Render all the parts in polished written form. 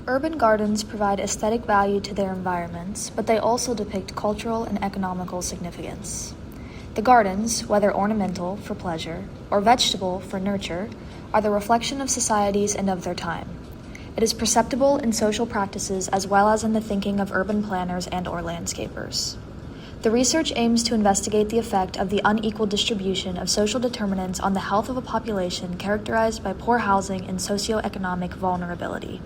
Urban gardens provide aesthetic value to their environments, but they also depict cultural and economical significance. The gardens, whether ornamental for pleasure or vegetable for nurture, are the reflection of societies and of their time. It is perceptible in social practices as well as in the thinking of urban planners and/or landscapers. The research aims to investigate the effect of the unequal distribution of social determinants on the health of a population characterized by poor housing and socioeconomic vulnerability.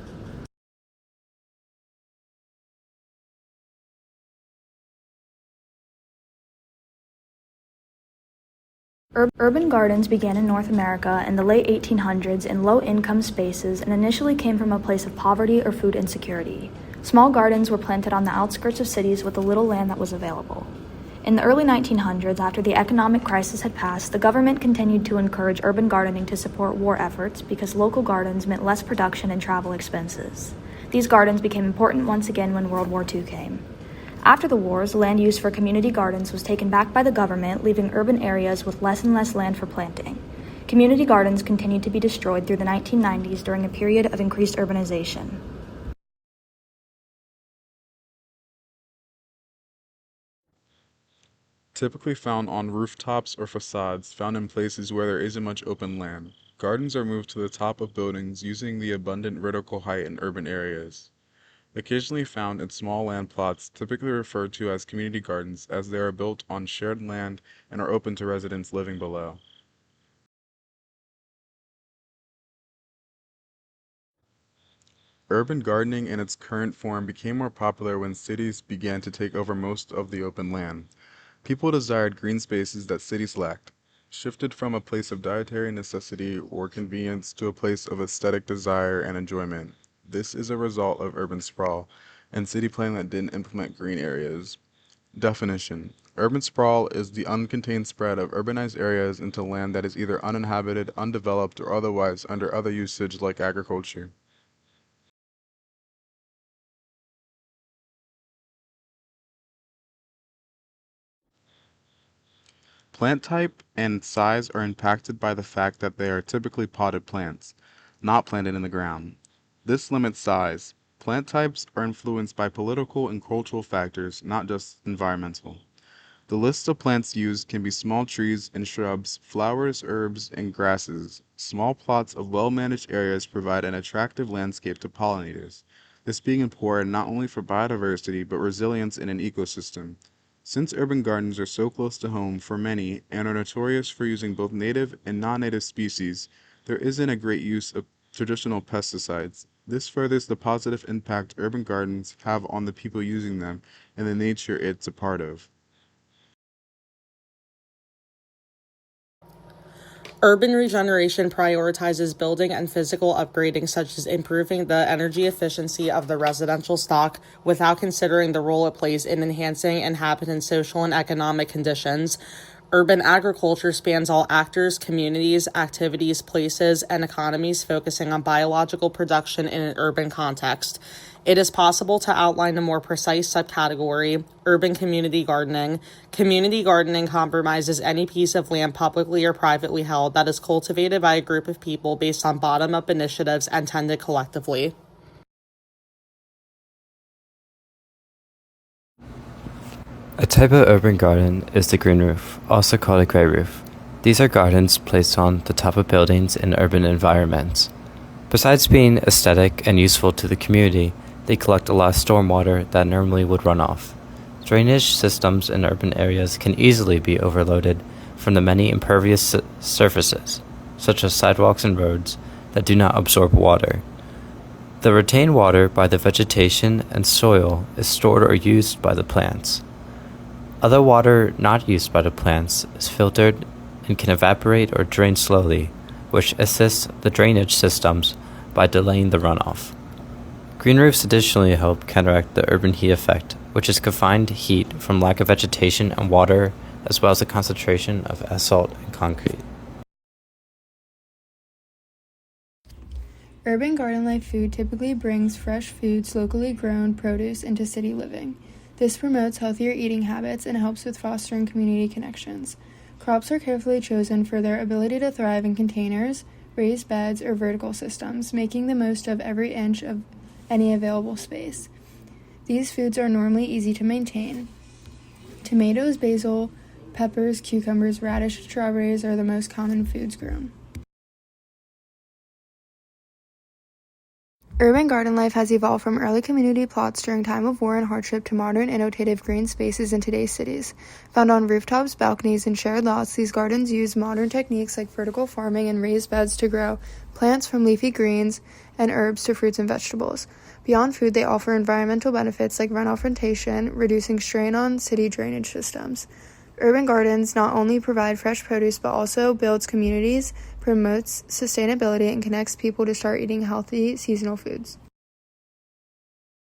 Urban gardens began in North America in the late 1800s in low-income spaces and initially came from a place of poverty or food insecurity. Small gardens were planted on the outskirts of cities with the little land that was available. In the early 1900s, after the economic crisis had passed, the government continued to encourage urban gardening to support war efforts because local gardens meant less production and travel expenses. These gardens became important once again when World War II came. After the wars, land use for community gardens was taken back by the government, leaving urban areas with less and less land for planting. Community gardens continued to be destroyed through the 1990s during a period of increased urbanization. Typically found on rooftops or facades found in places where there isn't much open land. Gardens are moved to the top of buildings using the abundant vertical height in urban areas. Occasionally found in small land plots, typically referred to as community gardens, as they are built on shared land and are open to residents living below. Urban gardening in its current form became more popular when cities began to take over most of the open land. People desired green spaces that cities lacked, shifted from a place of dietary necessity or convenience to a place of aesthetic desire and enjoyment. This is a result of urban sprawl and city planning that didn't implement green areas. Definition: urban sprawl is the uncontained spread of urbanized areas into land that is either uninhabited, undeveloped, or otherwise under other usage like agriculture. Plant type and size are impacted by the fact that they are typically potted plants, not planted in the ground. This limits size. Plant types are influenced by political and cultural factors, not just environmental. The list of plants used can be small trees and shrubs, flowers, herbs, and grasses. Small plots of well-managed areas provide an attractive landscape to pollinators, this being important not only for biodiversity but resilience in an ecosystem. Since urban gardens are so close to home for many and are notorious for using both native and non-native species, there isn't a great use of traditional pesticides. This furthers the positive impact urban gardens have on the people using them and the nature it's a part of. Urban regeneration prioritizes building and physical upgrading, such as improving the energy efficiency of the residential stock without considering the role it plays in enhancing inhabitants' social and economic conditions. Urban agriculture spans all actors, communities, activities, places, and economies, focusing on biological production in an urban context. It is possible to outline a more precise subcategory: urban community gardening. Community gardening compromises any piece of land publicly or privately held that is cultivated by a group of people based on bottom-up initiatives and tended collectively. A type of urban garden is the green roof, also called a gray roof. These are gardens placed on the top of buildings in urban environments. Besides being aesthetic and useful to the community, they collect a lot of stormwater that normally would run off. Drainage systems in urban areas can easily be overloaded from the many impervious surfaces, such as sidewalks and roads, that do not absorb water. The retained water by the vegetation and soil is stored or used by the plants. Other water not used by the plants is filtered and can evaporate or drain slowly, which assists the drainage systems by delaying the runoff. Green roofs additionally help counteract the urban heat effect, which is confined heat from lack of vegetation and water, as well as the concentration of asphalt and concrete. Urban garden life food typically brings fresh foods, locally grown produce into city living. This promotes healthier eating habits and helps with fostering community connections. Crops are carefully chosen for their ability to thrive in containers, raised beds, or vertical systems, making the most of every inch of any available space. These foods are normally easy to maintain. Tomatoes, basil, peppers, cucumbers, radish, and strawberries are the most common foods grown. Urban garden life has evolved from early community plots during time of war and hardship to modern, innovative green spaces in today's cities. Found on rooftops, balconies, and shared lots, these gardens use modern techniques like vertical farming and raised beds to grow plants from leafy greens and herbs to fruits and vegetables. Beyond food, they offer environmental benefits like runoff retention, reducing strain on city drainage systems. Urban gardens not only provide fresh produce but also builds communities, promotes sustainability, and connects people to start eating healthy, seasonal foods.